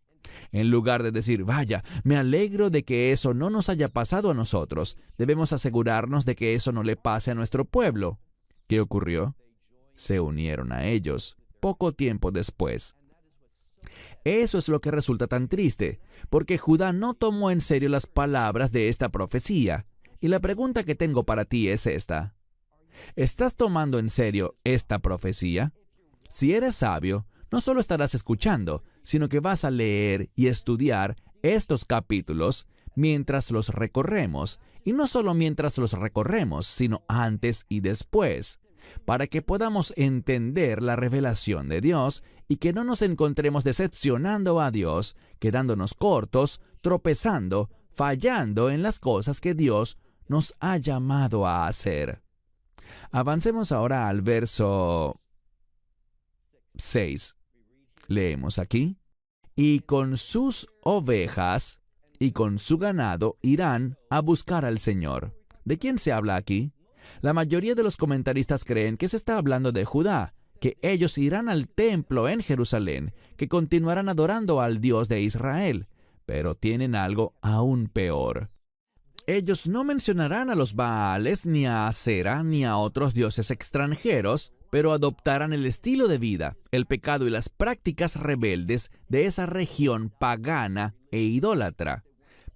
[SPEAKER 2] En lugar de decir, vaya, me alegro de que eso no nos haya pasado a nosotros, debemos asegurarnos de que eso no le pase a nuestro pueblo. ¿Qué ocurrió? Se unieron a ellos, poco tiempo después. Eso es lo que resulta tan triste, porque Judá no tomó en serio las palabras de esta profecía. Y la pregunta que tengo para ti es esta. ¿Estás tomando en serio esta profecía? Si eres sabio, no solo estarás escuchando, sino que vas a leer y estudiar estos capítulos mientras los recorremos, y no solo mientras los recorremos, sino antes y después, para que podamos entender la revelación de Dios y que no nos encontremos decepcionando a Dios, quedándonos cortos, tropezando, fallando en las cosas que Dios nos ha llamado a hacer. Avancemos ahora al verso 6. Leemos aquí, y con sus ovejas y con su ganado irán a buscar al Señor. ¿De quién se habla aquí? La mayoría de los comentaristas creen que se está hablando de Judá, que ellos irán al templo en Jerusalén, que continuarán adorando al Dios de Israel, pero tienen algo aún peor. Ellos no mencionarán a los Baales, ni a Asera, ni a otros dioses extranjeros, pero adoptarán el estilo de vida, el pecado y las prácticas rebeldes de esa región pagana e idólatra.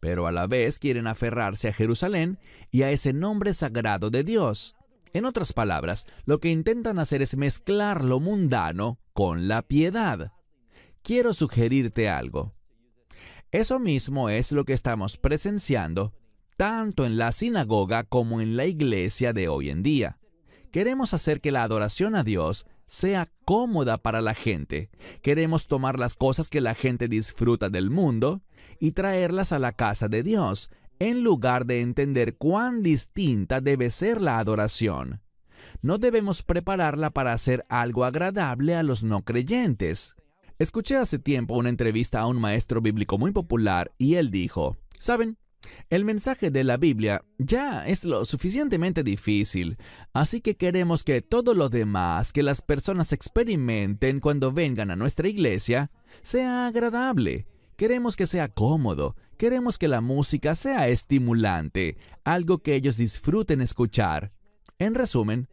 [SPEAKER 2] Pero a la vez quieren aferrarse a Jerusalén y a ese nombre sagrado de Dios. En otras palabras, lo que intentan hacer es mezclar lo mundano con la piedad. Quiero sugerirte algo. Eso mismo es lo que estamos presenciando tanto en la sinagoga como en la iglesia de hoy en día. Queremos hacer que la adoración a Dios sea cómoda para la gente. Queremos tomar las cosas que la gente disfruta del mundo y traerlas a la casa de Dios, en lugar de entender cuán distinta debe ser la adoración. No debemos prepararla para hacer algo agradable a los no creyentes. Escuché hace tiempo una entrevista a un maestro bíblico muy popular y él dijo, ¿saben? El mensaje de la Biblia ya es lo suficientemente difícil, así que queremos que todo lo demás que las personas experimenten cuando vengan a nuestra iglesia sea agradable. Queremos que sea cómodo, queremos que la música sea estimulante, algo que ellos disfruten escuchar. En resumen,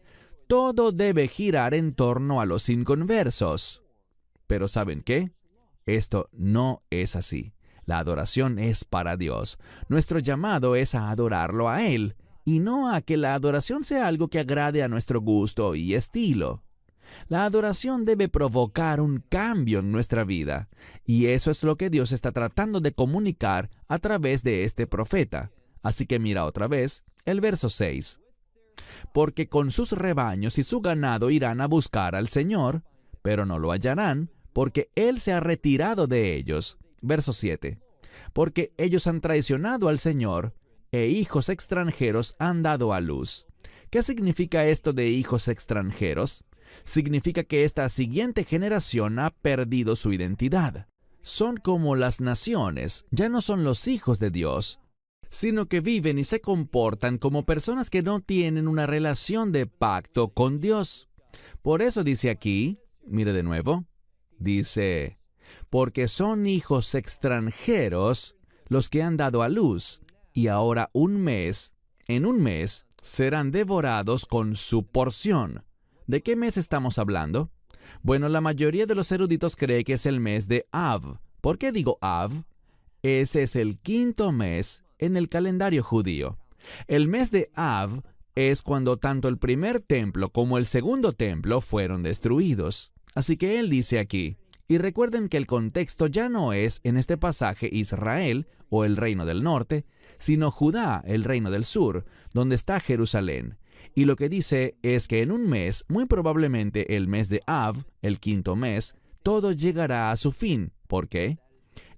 [SPEAKER 2] todo debe girar en torno a los inconversos. Pero ¿saben qué? Esto no es así. La adoración es para Dios. Nuestro llamado es a adorarlo a Él, y no a que la adoración sea algo que agrade a nuestro gusto y estilo. La adoración debe provocar un cambio en nuestra vida, y eso es lo que Dios está tratando de comunicar a través de este profeta. Así que mira otra vez el verso 6. Porque con sus rebaños y su ganado irán a buscar al Señor, pero no lo hallarán, porque Él se ha retirado de ellos. Verso 7. Porque ellos han traicionado al Señor, e hijos extranjeros han dado a luz. ¿Qué significa esto de hijos extranjeros? Significa que esta siguiente generación ha perdido su identidad. Son como las naciones, ya no son los hijos de Dios, sino que viven y se comportan como personas que no tienen una relación de pacto con Dios. Por eso dice aquí, mire de nuevo, dice, porque son hijos extranjeros los que han dado a luz, y ahora en un mes, serán devorados con su porción. ¿De qué mes estamos hablando? Bueno, la mayoría de los eruditos cree que es el mes de Av. ¿Por qué digo Av? Ese es el quinto mes en el calendario judío. El mes de Av es cuando tanto el primer templo como el segundo templo fueron destruidos. Así que él dice aquí, y recuerden que el contexto ya no es en este pasaje Israel o el reino del norte, sino Judá, el reino del sur, donde está Jerusalén. Y lo que dice es que en un mes, muy probablemente el mes de Av, el quinto mes, todo llegará a su fin. ¿Por qué?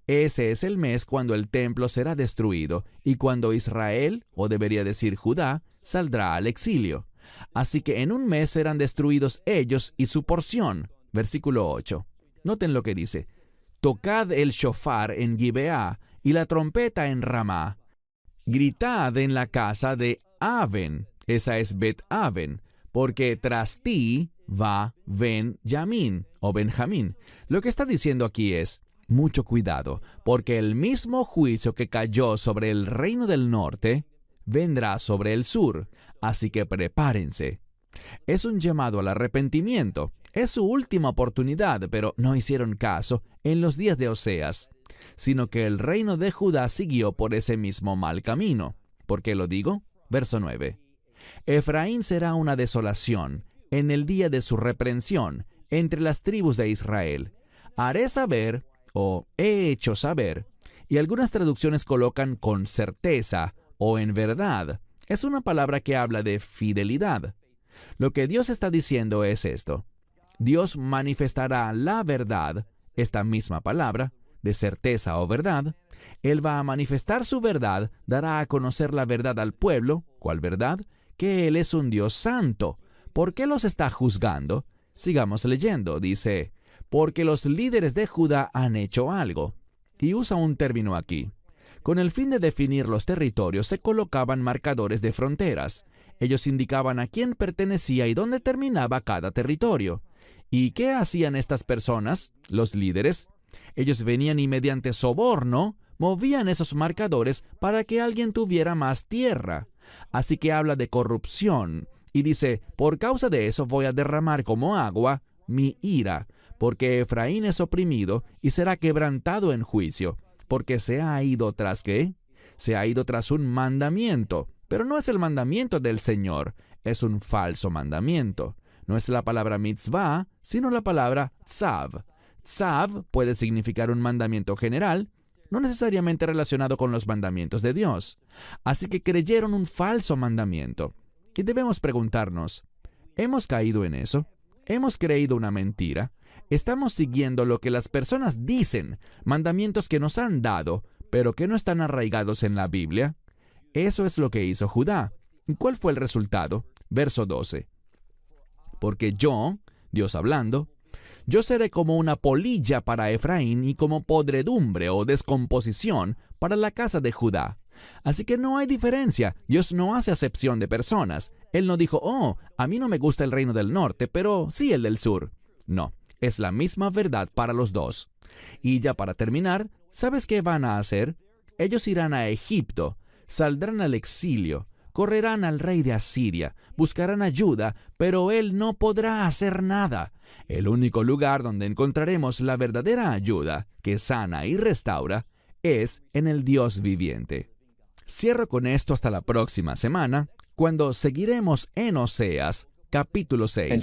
[SPEAKER 2] Ese es el mes cuando el templo será destruido y cuando Israel, o debería decir Judá, saldrá al exilio. Así que en un mes serán destruidos ellos y su porción. Versículo 8. Noten lo que dice. Tocad el shofar en Gibeá y la trompeta en Ramá. Gritad en la casa de Aven. Esa es Bet-Aven, porque tras ti va Ben-Yamín o Benjamín. Lo que está diciendo aquí es, mucho cuidado, porque el mismo juicio que cayó sobre el reino del norte vendrá sobre el sur, así que prepárense. Es un llamado al arrepentimiento. Es su última oportunidad, pero no hicieron caso en los días de Oseas, sino que el reino de Judá siguió por ese mismo mal camino. ¿Por qué lo digo? Verso 9. Efraín será una desolación en el día de su reprensión entre las tribus de Israel. Haré saber, o he hecho saber, y algunas traducciones colocan con certeza o en verdad. Es una palabra que habla de fidelidad. Lo que Dios está diciendo es esto. Dios manifestará la verdad, esta misma palabra, de certeza o verdad. Él va a manifestar su verdad, dará a conocer la verdad al pueblo. ¿Cuál verdad? Que Él es un Dios santo. ¿Por qué los está juzgando? Sigamos leyendo. Dice, porque los líderes de Judá han hecho algo. Y usa un término aquí. Con el fin de definir los territorios se colocaban marcadores de fronteras. Ellos indicaban a quién pertenecía y dónde terminaba cada territorio. ¿Y qué hacían estas personas, los líderes? Ellos venían y mediante soborno movían esos marcadores para que alguien tuviera más tierra. Así que habla de corrupción y dice, por causa de eso voy a derramar como agua mi ira, porque Efraín es oprimido y será quebrantado en juicio, porque se ha ido tras ¿qué? Se ha ido tras un mandamiento, pero no es el mandamiento del Señor, es un falso mandamiento. No es la palabra mitzvah, sino la palabra tzav. Tzav puede significar un mandamiento general, no necesariamente relacionado con los mandamientos de Dios. Así que creyeron un falso mandamiento. Y debemos preguntarnos, ¿hemos caído en eso? ¿Hemos creído una mentira? ¿Estamos siguiendo lo que las personas dicen, mandamientos que nos han dado, pero que no están arraigados en la Biblia? Eso es lo que hizo Judá. ¿Y cuál fue el resultado? Verso 12. Porque yo, Dios hablando, yo seré como una polilla para Efraín y como podredumbre o descomposición para la casa de Judá. Así que no hay diferencia. Dios no hace acepción de personas. Él no dijo, oh, a mí no me gusta el reino del norte, pero sí el del sur. No, es la misma verdad para los dos. Y ya para terminar, ¿sabes qué van a hacer? Ellos irán a Egipto, saldrán al exilio, correrán al rey de Asiria, buscarán ayuda, pero él no podrá hacer nada. El único lugar donde encontraremos la verdadera ayuda, que sana y restaura, es en el Dios viviente. Cierro con esto hasta la próxima semana, cuando seguiremos en Oseas, capítulo 6.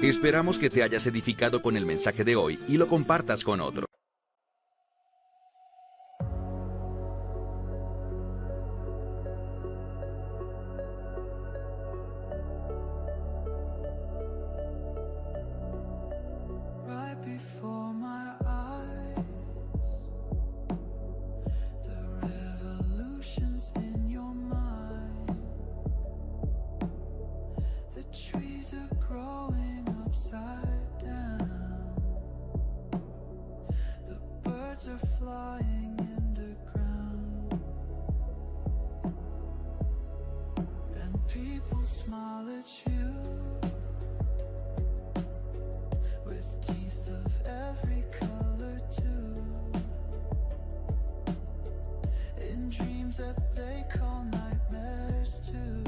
[SPEAKER 3] Esperamos que te hayas edificado con el mensaje de hoy y lo compartas con otros.
[SPEAKER 4] smile at you with teeth of every color too, in dreams that they call nightmares too.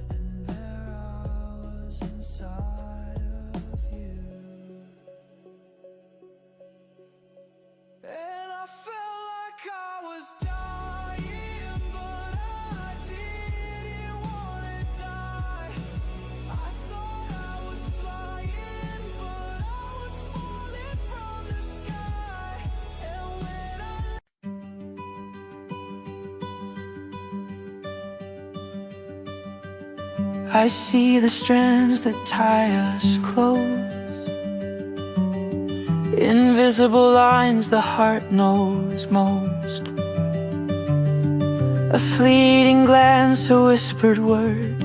[SPEAKER 4] And there I was inside of you, and I felt like I was dying, but I didn't wanna die. I thought I was flying, but I was falling from the sky. And when I see the strands that tie us close, invisible lines the heart knows most. A fleeting glance, a whispered word,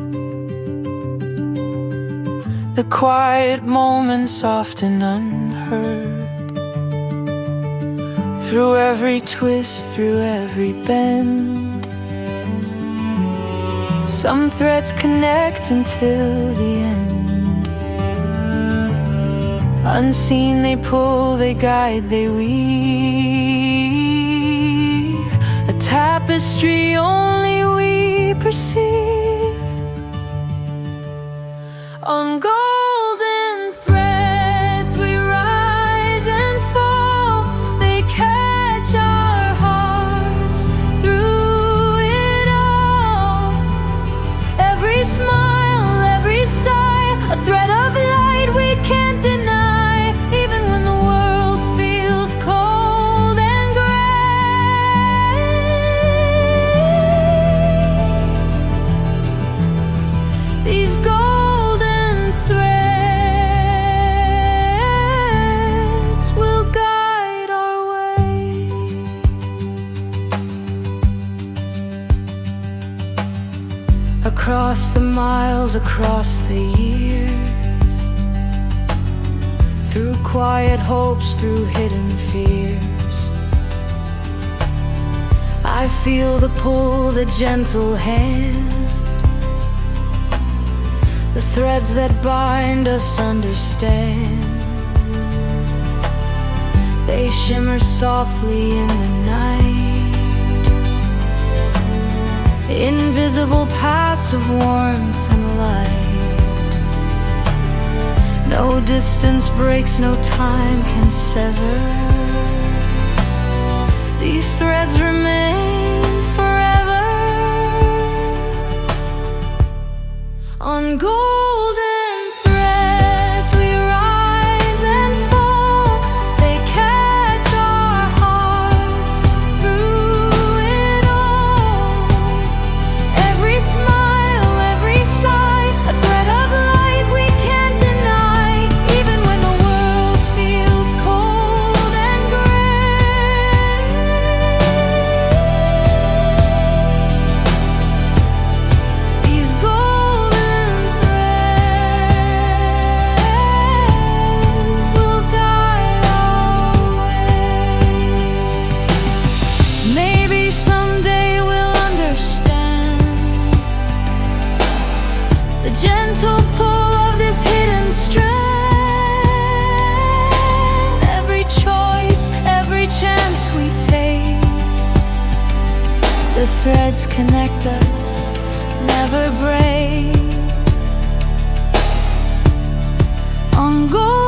[SPEAKER 4] the quiet moments often unheard. Through every twist, through every bend, some threads connect until the end. Unseen they pull, they guide, they weave a tapestry only we perceive. On golden threads we rise and fall, they catch our hearts through it all. Every smile, every sigh, a thread of light we can't deny, even when the world feels cold and gray. These golden threads will guide our way. Across the miles, across the years, through quiet hopes, through hidden fears, I feel the pull, the gentle hand, the threads that bind us understand. They shimmer softly in the night, invisible paths of warmth and light. No distance breaks, no time can sever. These threads remain forever. On golden threads we rise and fall, they catch our hearts through it all. Every smile, every sigh, a thread of light we can't deny, even when the world feels cold and gray. These golden threads will guide our way. Maybe someday we'll understand the gentle pull of this hidden strand. Every choice, every chance we take, the threads connect us, never break. On gold